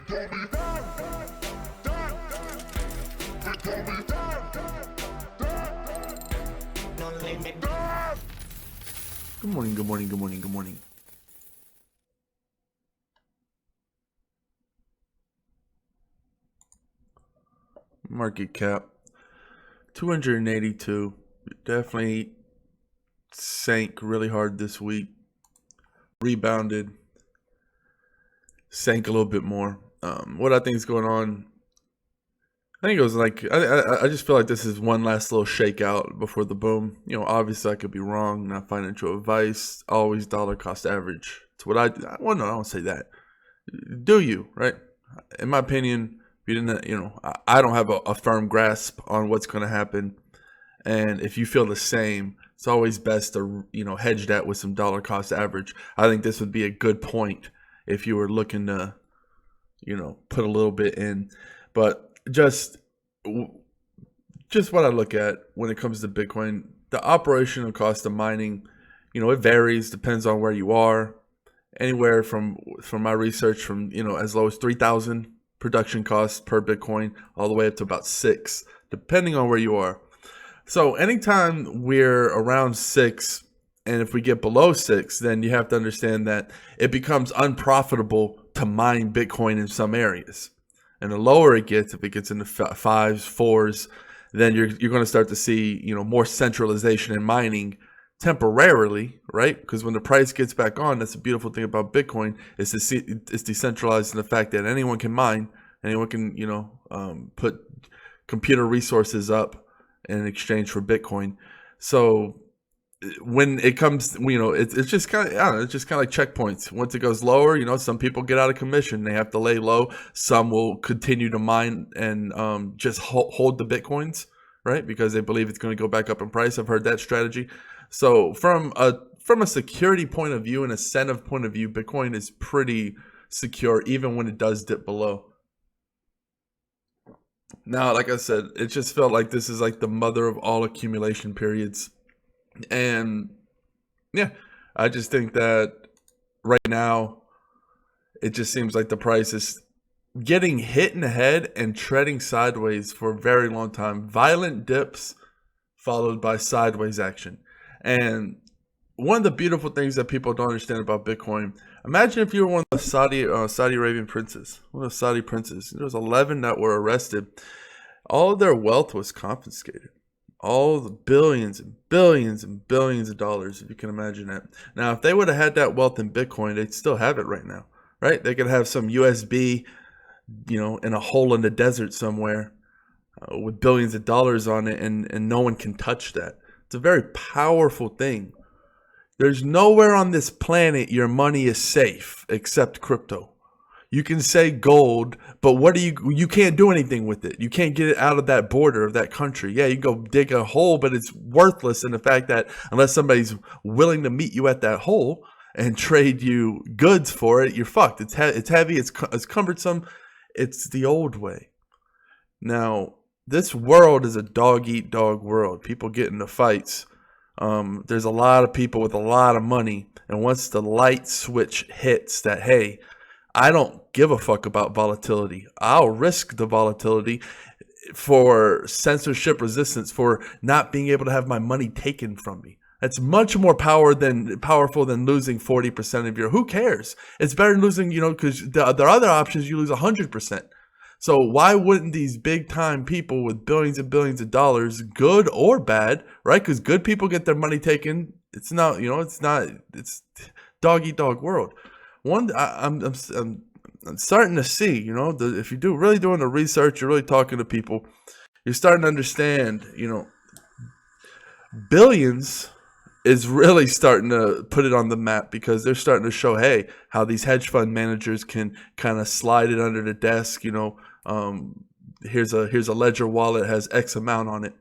Good morning, good morning, good morning, good morning. Market cap 282. Definitely sank really hard this week. Rebounded, sank a little bit more. What I think is going on, I think it was like, I just feel like this is one last little shakeout before the boom. You know, obviously I could be wrong, not financial advice, always dollar cost average. It's what well, no, I don't say that. Do you, right? In my opinion, if you didn't, I don't have a firm grasp on what's going to happen. And if you feel the same, it's always best to, hedge that with some dollar cost average. I think this would be a good point if you were looking to, put a little bit in. But just what I look at when it comes to Bitcoin, the operational cost of mining, it varies, depends on where you are. Anywhere from my research from, as low as 3,000 production costs per Bitcoin all the way up to about 6, depending on where you are. So anytime we're around 6, and if we get below 6, then you have to understand that it becomes unprofitable to mine Bitcoin in some areas. And the lower it gets, if it gets into 5s, 4s, then you're going to start to see, more centralization in mining temporarily, right? Because when the price gets back on, that's the beautiful thing about Bitcoin, is it's decentralized in the fact that anyone can mine, anyone can, put computer resources up in exchange for Bitcoin. So when it comes, it's just kind of, it's just kind of like checkpoints. Once it goes lower, some people get out of commission. They have to lay low. Some will continue to mine and just hold the Bitcoins, right? Because they believe it's going to go back up in price. I've heard that strategy. So from a security point of view and incentive point of view, Bitcoin is pretty secure even when it does dip below. Now, like I said, it just felt like this is like the mother of all accumulation periods. And yeah, I just think that right now, it just seems like the price is getting hit in the head and treading sideways for a very long time. Violent dips followed by sideways action. And one of the beautiful things that people don't understand about Bitcoin, imagine if you were one of the Saudi Arabian princes, one of the Saudi princes. There was 11 that were arrested. All of their wealth was confiscated. All the billions and billions and billions of dollars, if you can imagine that. Now, if they would have had that wealth in Bitcoin, they'd still have it right now, right? They could have some USB, in a hole in the desert somewhere with billions of dollars on it, and no one can touch that. It's a very powerful thing. There's nowhere on this planet your money is safe except crypto. You can say gold, but you can't do anything with it. You can't get it out of that border of that country. Yeah, you can go dig a hole, but it's worthless in the fact that unless somebody's willing to meet you at that hole and trade you goods for it, you're fucked. It's heavy, it's cumbersome. It's the old way. Now, this world is a dog-eat-dog world. People get into fights. There's a lot of people with a lot of money. And once the light switch hits that, hey, I don't give a fuck about volatility. I'll risk the volatility for censorship resistance, for not being able to have my money taken from me. That's much more powerful than losing 40% of your. Who cares? It's better than losing, because the other options you lose 100%. So why wouldn't these big time people with billions and billions of dollars, good or bad, right? Because good people get their money taken. It's not, it's dog eat dog world. I'm starting to see, if you really doing the research, you're really talking to people, you're starting to understand, billions is really starting to put it on the map, because they're starting to show, hey, how these hedge fund managers can kind of slide it under the desk. Here's a ledger wallet, has X amount on it.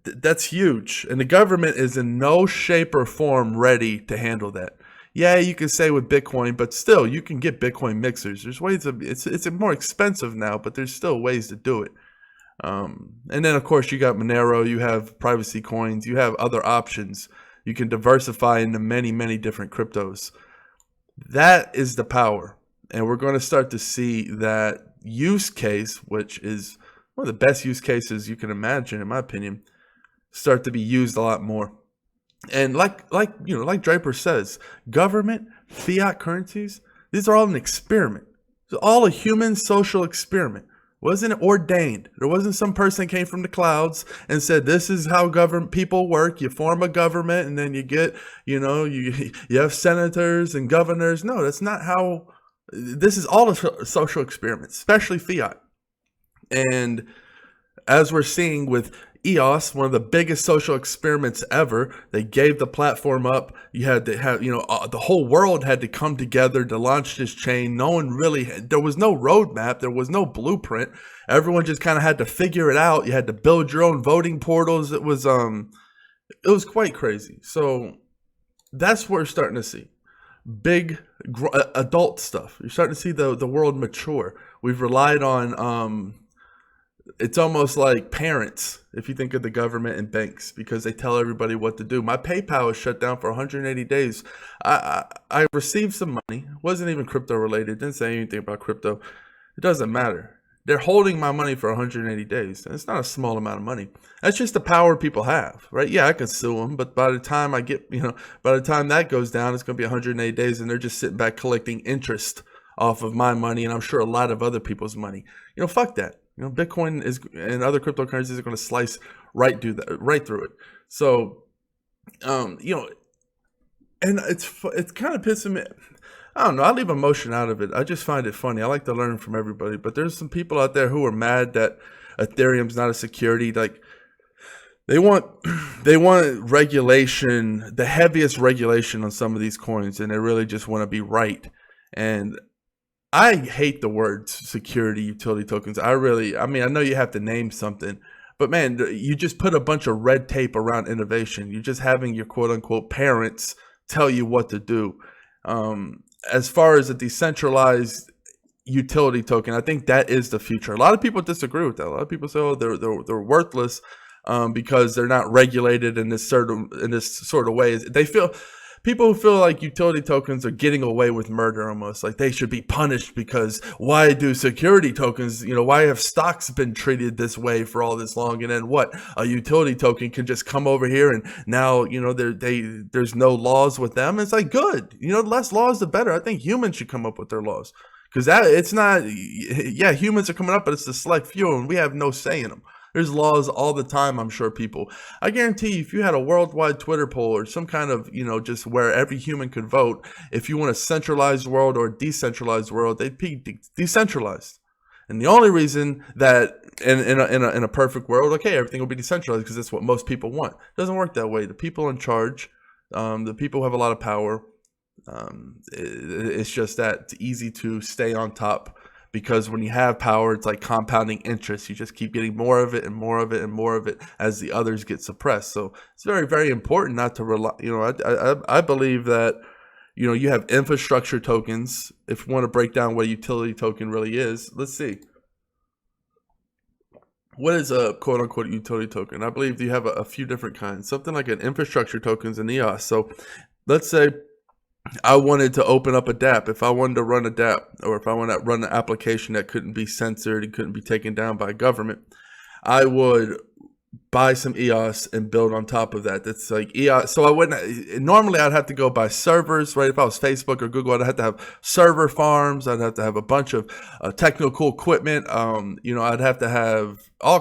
That's huge. And the government is in no shape or form ready to handle that. Yeah, you can say with Bitcoin, but still, you can get Bitcoin mixers. There's ways of it's more expensive now, but there's still ways to do it. And then, of course, you got Monero, you have privacy coins, you have other options. You can diversify into many, many different cryptos. That is the power. And we're going to start to see that use case, which is one of the best use cases you can imagine, in my opinion, start to be used a lot more. And like Draper says, government, fiat currencies, these are all an experiment. It's all a human social experiment. Wasn't ordained. There wasn't some person came from the clouds and said, this is how government people work. You form a government and then you get, you have senators and governors. No, that's not how. This is all a social experiment, especially fiat. And as we're seeing with EOS, one of the biggest social experiments ever, they gave the platform up. You had to have, the whole world had to come together to launch this chain. No one really, there was no roadmap. There was no blueprint. Everyone just kind of had to figure it out. You had to build your own voting portals. It was quite crazy. So that's what we're starting to see. Big adult stuff. You're starting to see the world mature. We've relied on, it's almost like parents, if you think of the government and banks, because they tell everybody what to do. My PayPal was shut down for 180 days. I received some money. It wasn't even crypto related. Didn't say anything about crypto. It doesn't matter. They're holding my money for 180 days. And it's not a small amount of money. That's just the power people have, right? Yeah, I can sue them, but by the time by the time that goes down, it's going to be 180 days, and they're just sitting back collecting interest off of my money, and I'm sure a lot of other people's money. Fuck that. Bitcoin and other cryptocurrencies are going to slice right through it. So, and it's kind of pissing me. I don't know. I leave emotion out of it. I just find it funny. I like to learn from everybody, but there's some people out there who are mad that Ethereum's not a security. Like they want regulation, the heaviest regulation on some of these coins, and they really just want to be right. And I hate the words security utility tokens. I know you have to name something, but man, you just put a bunch of red tape around innovation. You're just having your quote unquote parents tell you what to do. As far as a decentralized utility token, I think that is the future. A lot of people disagree with that. A lot of people say, oh, they're worthless because they're not regulated in this sort of way. People who feel like utility tokens are getting away with murder almost, like they should be punished because why do security tokens, why have stocks been treated this way for all this long? And then what? A utility token can just come over here and now, there's no laws with them. It's like, good. The less laws, the better. I think humans should come up with their laws because it's not, humans are coming up, but it's the select few and we have no say in them. There's laws all the time, I'm sure, people. I guarantee you, if you had a worldwide Twitter poll or some kind of, just where every human could vote, if you want a centralized world or a decentralized world, they'd be decentralized. And the only reason that in a perfect world, okay, everything will be decentralized because that's what most people want. It doesn't work that way. The people in charge, the people who have a lot of power, it's just that it's easy to stay on top. Because when you have power, it's like compounding interest. You just keep getting more of it and more of it and more of it as the others get suppressed. So it's very, very important not to rely. I believe that, you have infrastructure tokens. If you want to break down what a utility token really is, let's see. What is a quote unquote utility token? I believe you have a few different kinds. Something like an infrastructure tokens and EOS. So let's say I wanted to open up a dApp. If I wanted to run a dApp, or if I want to run an application that couldn't be censored and couldn't be taken down by government, I would buy some EOS and build on top of that. That's like EOS. So normally I'd have to go buy servers, right? If I was Facebook or Google, I'd have to have server farms. I'd have to have a bunch of technical equipment. I'd have to have all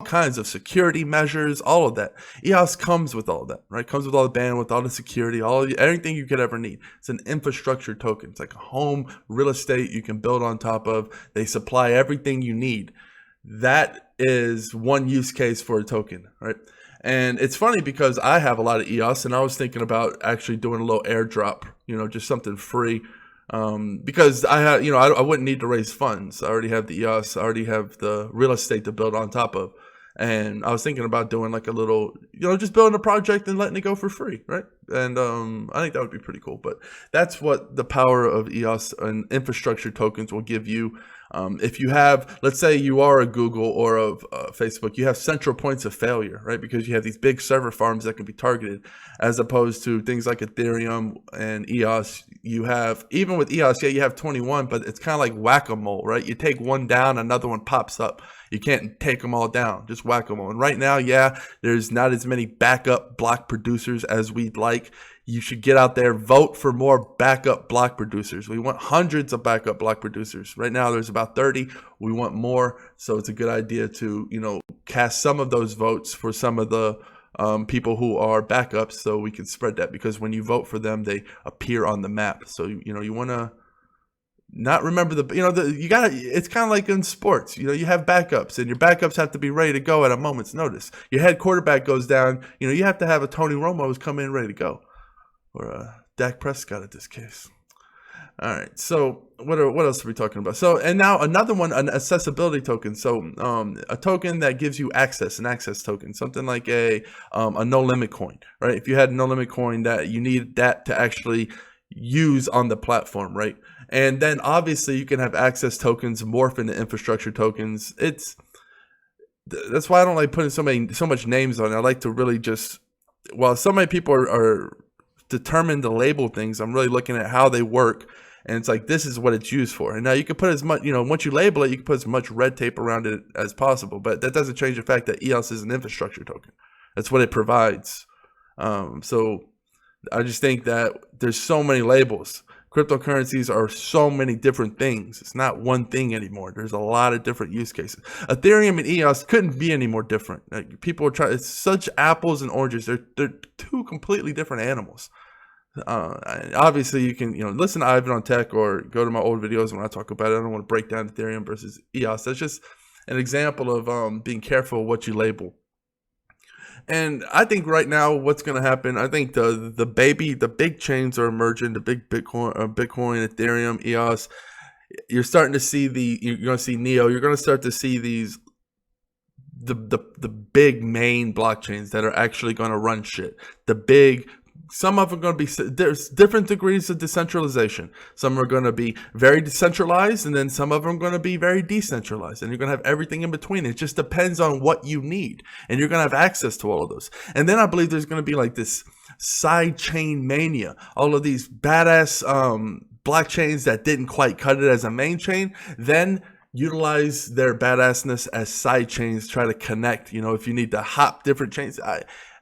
kinds of security measures, all of that. EOS comes with all that, right? Comes with all the bandwidth, all the security, everything you could ever need. It's an infrastructure token. It's like a home, real estate you can build on top of. They supply everything you need. That is one use case for a token, right? And it's funny because I have a lot of EOS, and I was thinking about actually doing a little airdrop, just something free. Because I wouldn't need to raise funds. I already have the EOS. I already have the real estate to build on top of. And I was thinking about doing like a little, just building a project and letting it go for free, right? And I think that would be pretty cool. But that's what the power of EOS and infrastructure tokens will give you. If you have, let's say you are a Google or a Facebook, you have central points of failure, right? Because you have these big server farms that can be targeted, as opposed to things like Ethereum and EOS. You have, even with EOS, yeah, you have 21, but it's kind of like whack-a-mole, right? You take one down, another one pops up. You can't take them all down, just whack-a-mole. And right now, yeah, there's not as many backup block producers as we'd like. You should get out there, vote for more backup block producers. We want hundreds of backup block producers. Right now, there's about 30. We want more. So it's a good idea to, cast some of those votes for some of the people who are backups, so we can spread that, because when you vote for them, they appear on the map. So, you want to not remember it's kind of like in sports, you have backups, and your backups have to be ready to go at a moment's notice. Your head quarterback goes down, you have to have a Tony Romo who's come in ready to go, or a Dak Prescott at this case. All right, so what else are we talking about? So, and now another one, an accessibility token. So a token that gives you access, an access token, something like a no limit coin, right? If you had a no limit coin, that you need that to actually use on the platform, right? And then obviously you can have access tokens morph into infrastructure tokens. That's why I don't like putting so much names on it. I like to really just, while so many people are determined to label things, I'm really looking at how they work. And it's like, this is what it's used for. And now you can put as much, once you label it, you can put as much red tape around it as possible. But that doesn't change the fact that EOS is an infrastructure token. That's what it provides. So I just think that there's so many labels. Cryptocurrencies are so many different things. It's not one thing anymore. There's a lot of different use cases. Ethereum and EOS couldn't be any more different. Like, people are trying. It's such apples and oranges. They're two completely different animals. Obviously, you can listen to Ivan on Tech or go to my old videos when I talk about it. I don't want to break down Ethereum versus EOS. That's just an example of being careful what you label. And I think right now what's going to happen, I think the big chains are emerging, the big Bitcoin, Ethereum, EOS. You're starting to see you're going to see Neo. You're going to start to see the big main blockchains that are actually going to run shit. Some of them are going to be, there's different degrees of decentralization. Some are going to be very decentralized, and then some of them are going to be very decentralized. And you're going to have everything in between. It just depends on what you need. And you're going to have access to all of those. And then I believe there's going to be like this side chain mania. All of these badass blockchains that didn't quite cut it as a main chain, then utilize their badassness as side chains, try to connect, if you need to hop different chains.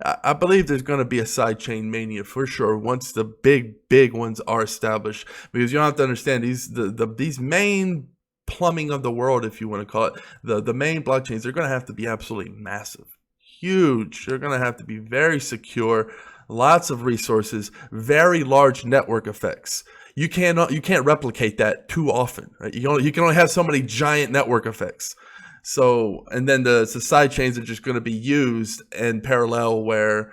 I believe there's going to be a side chain mania for sure once the big ones are established, because you don't have to understand these main plumbing of the world, if you want to call it, the main blockchains, they're going to have to be absolutely massive, huge. They're going to have to be very secure, lots of resources, very large network effects. You can't replicate that too often, right? You can only have so many giant network effects. So, and then the side chains are just going to be used in parallel, where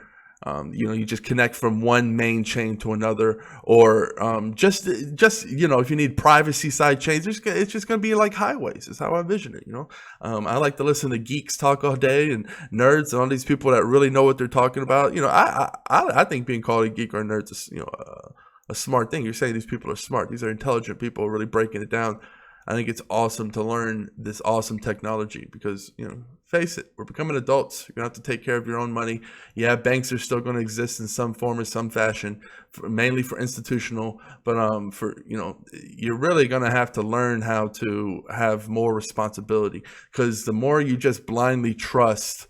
you just connect from one main chain to another, or just if you need privacy side chains, it's just going to be like highways. Is how I vision it. I like to listen to geeks talk all day, and nerds, and all these people that really know what they're talking about. I think being called a geek or a nerd is a smart thing. You're saying these people are smart. These are intelligent people really breaking it down. I think it's awesome to learn this awesome technology, because, face it, we're becoming adults. You're going to have to take care of your own money. Yeah, banks are still going to exist in some form or some fashion, mainly for institutional, but you're really going to have to learn how to have more responsibility, because the more you just blindly trust,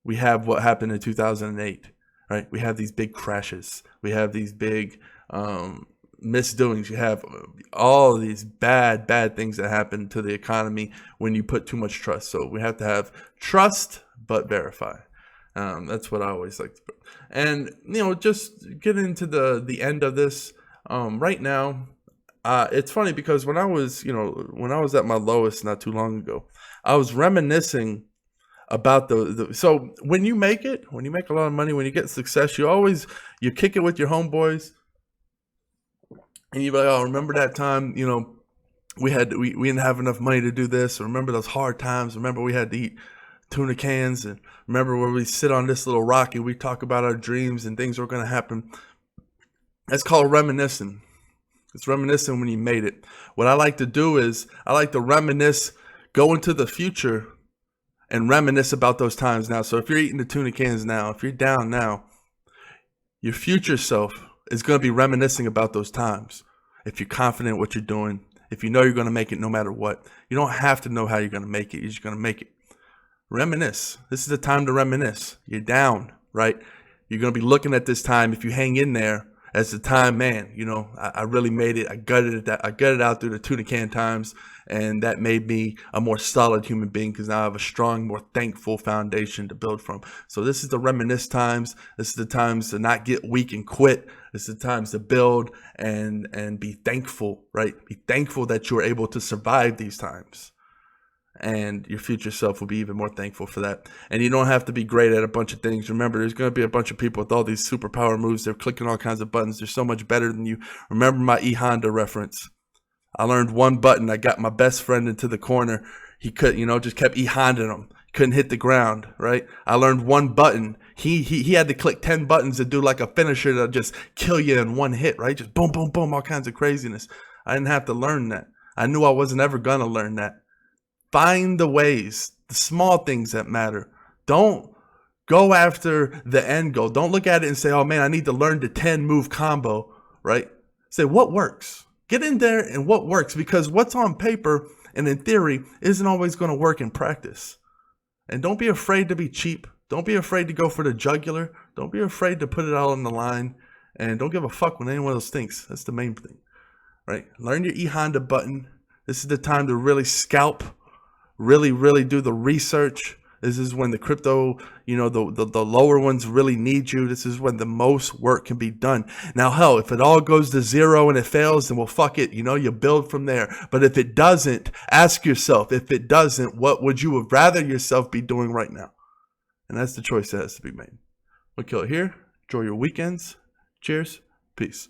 we have what happened in 2008, right? We have these big crashes. We have these big misdoings. You have all these bad things that happen to the economy when you put too much trust. So we have to have trust but verify. That's what I always like to put. And just get into the end of this. Right now, it's funny, because when I was at my lowest not too long ago, I was reminiscing about so when you make a lot of money, when you get success, you kick it with your homeboys. And you're like, oh, remember that time, we didn't have enough money to do this. Or remember those hard times. Remember we had to eat tuna cans, and remember where we sit on this little rock and we talk about our dreams and things are going to happen. That's called reminiscing. It's reminiscing when you made it. What I like to do is I like to reminisce, go into the future and reminisce about those times now. So if you're eating the tuna cans now, if you're down now, your future self is going to be reminiscing about those times. If you're confident in what you're doing, if you know you're going to make it no matter what, you don't have to know how you're going to make it. You're just going to make it. Reminisce. This is the time to reminisce. You're down, right? You're going to be looking at this time. If you hang in there as the time, man, you know, I really made it. I gutted out through the tuna can times, and that made me a more solid human being because now I have a strong, more thankful foundation to build from. So this is the reminisce times. This is the times to not get weak and quit. This is the times to build and be thankful, right? Be thankful that you're able to survive these times. And your future self will be even more thankful for that. And you don't have to be great at a bunch of things. Remember, there's going to be a bunch of people with all these superpower moves. They're clicking all kinds of buttons. They're so much better than you. Remember my E-Honda reference. I learned one button. I got my best friend into the corner. He could, just kept E-Hondaing him. Couldn't hit the ground, right? I learned one button. He had to click 10 buttons to do like a finisher to just kill you in one hit, right? Just boom, boom, boom, all kinds of craziness. I didn't have to learn that. I knew I wasn't ever going to learn that. Find the ways, the small things that matter. Don't go after the end goal. Don't look at it and say, oh man, I need to learn the 10 move combo, right? Say what works. Get in there and what works, because what's on paper and in theory isn't always going to work in practice. And don't be afraid to be cheap. Don't be afraid to go for the jugular. Don't be afraid to put it all on the line. And don't give a fuck when anyone else thinks. That's the main thing, right? Learn your E-Honda button. This is the time to really scalp. Really do the research. This is when the crypto, the lower ones really need you. This is when the most work can be done. Now, hell, if it all goes to zero and it fails, then well, fuck it. You build from there. But if it doesn't, ask yourself, if it doesn't, what would you have rather yourself be doing right now? And that's the choice that has to be made. We'll kill it here. Enjoy your weekends. Cheers. Peace.